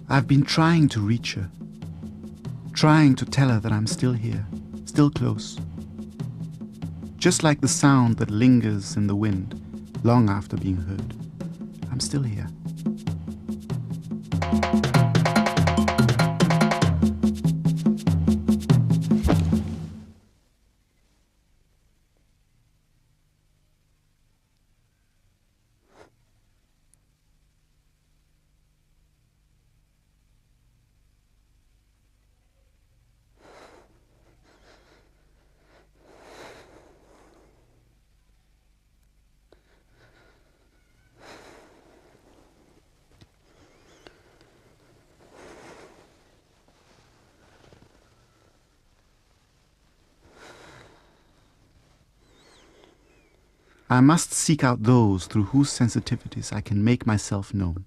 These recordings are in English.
I've been trying to reach her, trying to tell her that I'm still here, still close. Just like the sound that lingers in the wind long after being heard. I'm still here. I must seek out those through whose sensitivities I can make myself known.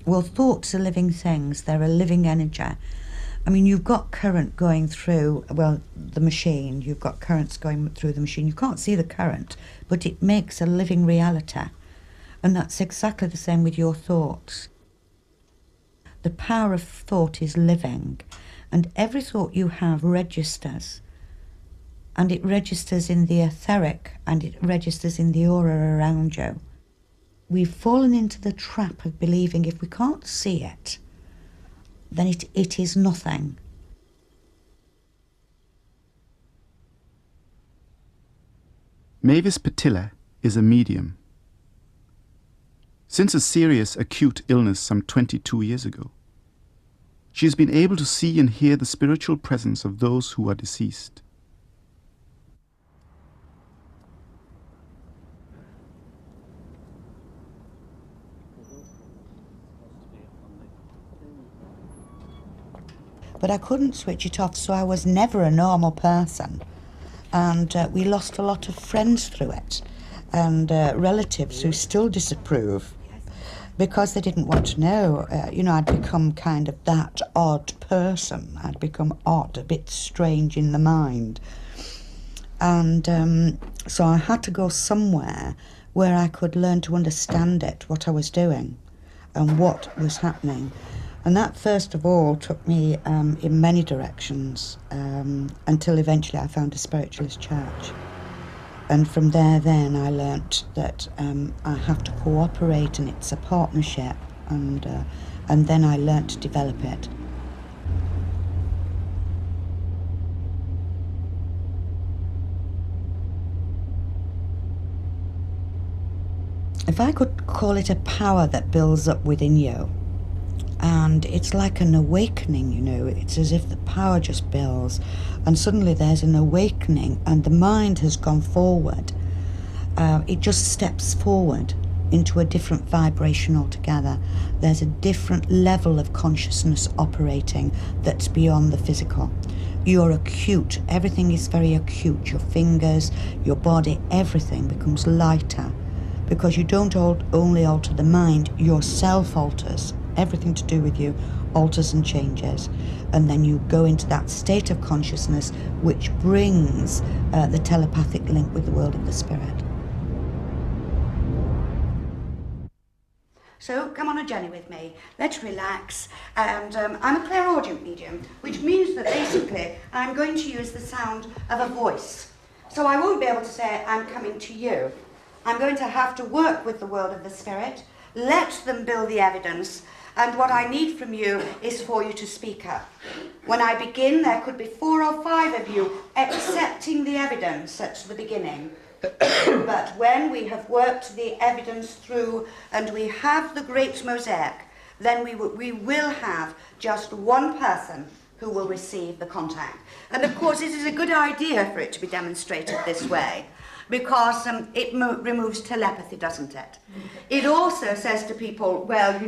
Well, thoughts are living things. They're a living energy. I mean, you've got current going through, well, the machine. You've got currents going through the machine. You can't see the current, but it makes a living reality. And that's exactly the same with your thoughts. The power of thought is living, and every thought you have registers. And it registers in the etheric, and it registers in the aura around you. We've fallen into the trap of believing if we can't see it, then it is nothing. Mavis Petilla is a medium. Since a serious acute illness some 22 years ago, she has been able to see and hear the spiritual presence of those who are deceased. But I couldn't switch it off, so I was never a normal person. And we lost a lot of friends through it, and relatives who still disapprove because they didn't want to know. I'd become kind of that odd person. I'd become odd, a bit strange in the mind. And so I had to go somewhere where I could learn to understand it, what I was doing and what was happening. And that, first of all, took me in many directions until eventually I found a spiritualist church. And from there, then, I learnt that I have to cooperate, and it's a partnership. And then I learnt to develop it. If I could call it a power that builds up within you, and it's like an awakening, it's as if the power just builds, and suddenly there's an awakening, and the mind has gone forward. It just steps forward into a different vibration altogether. There's a different level of consciousness operating that's beyond the physical. You're acute, everything is very acute. Your fingers, your body, everything becomes lighter, because you don't only alter the mind, yourself alters. Everything to do with you alters and changes, and then you go into that state of consciousness which brings the telepathic link with the world of the spirit. So come on a journey with me, let's relax, and I'm a clairaudient medium, which means that basically I'm going to use the sound of a voice. So I won't be able to say I'm coming to you. I'm going to have to work with the world of the spirit, let them build the evidence, and what I need from you is for you to speak up. When I begin, there could be 4 or 5 of you accepting the evidence at the beginning. But when we have worked the evidence through and we have the great mosaic, then we will have just one person who will receive the contact. And of course, it is a good idea for it to be demonstrated this way, because it removes telepathy, doesn't it? It also says to people, well,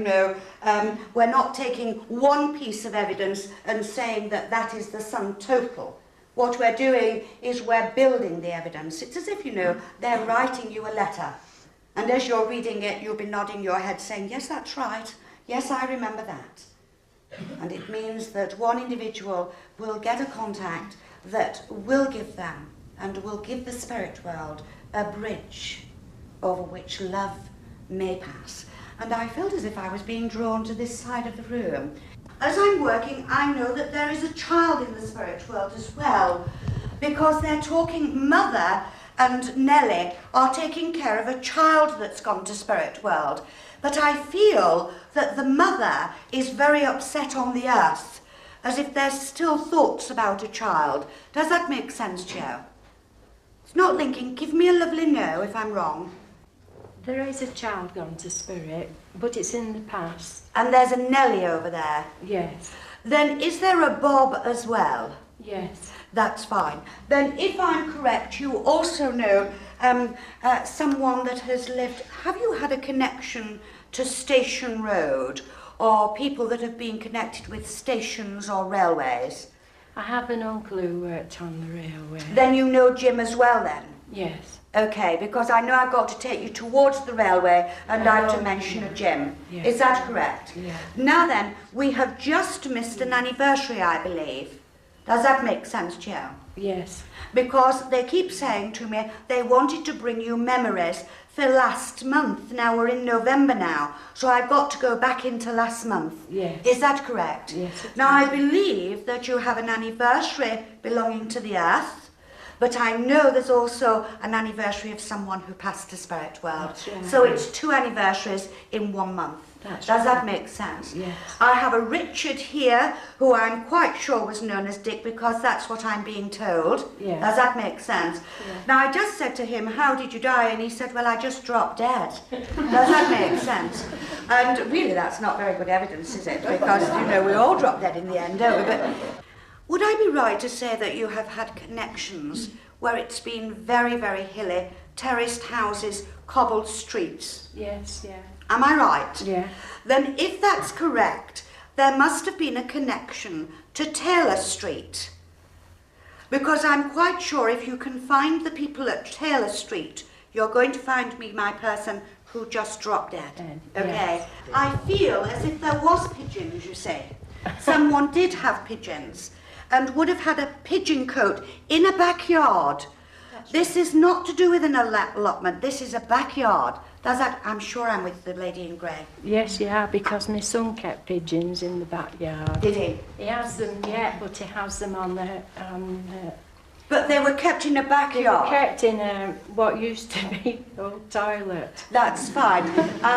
we're not taking one piece of evidence and saying that that is the sum total. What we're doing is we're building the evidence. It's as if, they're writing you a letter. And as you're reading it, you'll be nodding your head saying, yes, that's right. Yes, I remember that. And it means that one individual will get a contact that will give them and will give the spirit world a bridge over which love may pass. And I felt as if I was being drawn to this side of the room. As I'm working, I know that there is a child in the spirit world as well, because they're talking, Mother and Nellie are taking care of a child that's gone to spirit world. But I feel that the mother is very upset on the earth, as if there's still thoughts about a child. Does that make sense, Joe? It's not linking. Give me a lovely no if I'm wrong. There is a child gone to spirit, but it's in the past. And there's a Nellie over there. Yes. Then is there a Bob as well? Yes. That's fine. Then if I'm correct, you also know someone that has lived... Have you had a connection to Station Road, or people that have been connected with stations or railways? I have an uncle who worked on the railway. Then you know Jim as well then? Yes. Okay, because I know I've got to take you towards the railway and I have to mention a Jim. Yes. Is that correct? Yeah. Now then, we have just missed an anniversary, I believe. Does that make sense, Joe? Yes. Because they keep saying to me they wanted to bring you memories for last month. Now we're in November now, so I've got to go back into last month. Yes. Is that correct? Yes. Now I believe that you have an anniversary belonging to the earth, but I know there's also an anniversary of someone who passed to spirit world. That's right. So it's 2 anniversaries in 1 month. That's Does that right. make sense? Yes. I have a Richard here who I'm quite sure was known as Dick, because that's what I'm being told. Yeah. Does that make sense? Yeah. Now I just said to him, how did you die? And he said, well, I just dropped dead. Does that make sense? And really that's not very good evidence, is it? Because, you know, we all drop dead in the end, don't we? But would I be right to say that you have had connections where it's been very, very hilly, terraced houses, cobbled streets? Yes, yeah. Am I right? Yeah. Then if that's correct, there must have been a connection to Taylor Street. Because I'm quite sure if you can find the people at Taylor Street, you're going to find me my person who just dropped dead. Okay? Yes. I feel as if there was pigeons, you say. Someone did have pigeons and would have had a pigeon cote in a backyard. This is not to do with an allotment, this is a backyard. Does that, I'm sure I'm with the lady in grey. Yes, yeah, because my son kept pigeons in the backyard. Did he? He has them yet, but he has them on the... But they were kept in a they backyard. were kept in what used to be the old toilet. That's fine.